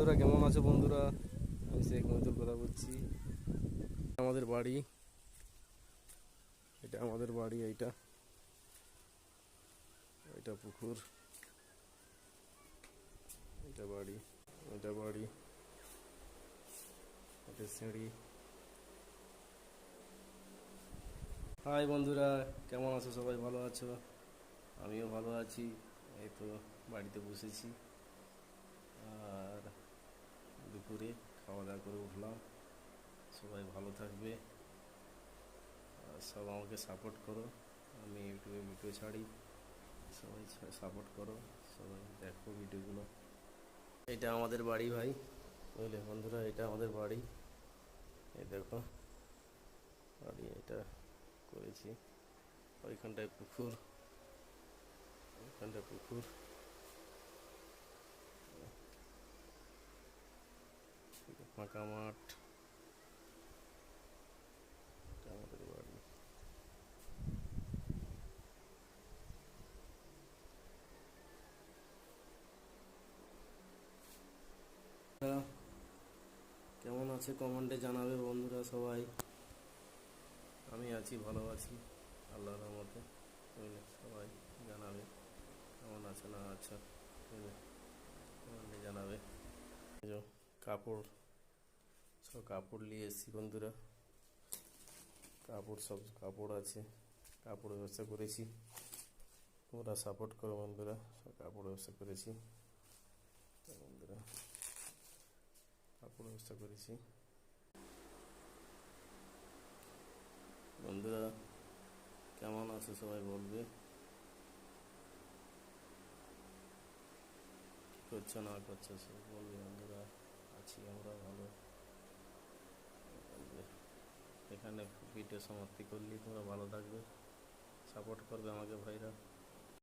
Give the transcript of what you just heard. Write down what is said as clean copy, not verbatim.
বন্ধুরা, কেমন আছো বন্ধুরা? আমি শেখ মহিদুল কথা বলছি। আমাদের বাড়ি, এটা আমাদের বাড়ি। এইটা এটা পুকুর, এটা বাড়ি, এটা বাড়ি, এটা সিঁড়ি। হাই বন্ধুরা, কেমন আছো? সবাই ভালো আছো? আমিও ভালো আছি। এই তো বাড়িতে বসেছি, আর দুপুরে খাওয়া দাওয়া করে উঠলাম। সবাই ভালো থাকবে, আর সব আমাকে সাপোর্ট করো। আমি ইউটিউবে ভিডিও ছাড়ি, সবাই সাপোর্ট করো, সবাই দেখো ভিডিওগুলো। এটা আমাদের বাড়ি ভাই, বুঝলে বন্ধুরা, এটা আমাদের বাড়ি। এই দেখো বাড়ি, এটা করেছি। ওইখানটায় পুকুর, ওইখানটায় পুকুর, ফাঁকা মাঠ। এটা আমাদের বাড়ি। কেমন আছে কমেন্টে জানাবে বন্ধুরা সবাই। আমি আছি, ভালো আছি আল্লাহর রহমতে, বুঝলে। সবাই জানাবে কেমন আছে না আচ্ছা, বুঝলে, কমেন্টে জানাবে। এই যে কাপড়, সব কাপড় নিয়ে এসেছি বন্ধুরা। কাপড়, সব কাপড় আছে, কাপড় ব্যবস্থা করেছি। তোমরা সাপোর্ট করো বন্ধুরা, সব কাপড় ব্যবস্থা করেছি বন্ধুরা, কাপড় ব্যবস্থা করেছি বন্ধুরা। কেমন আছে সবাই বলবে, কি করছো না করছো সব বলবে বন্ধুরা। আছি আমরা ভালো। এখানে ভিডিও সমাপ্তি করলি, তোমরা ভালো থাকবে, সাপোর্ট করবে আমাকে ভাইরা।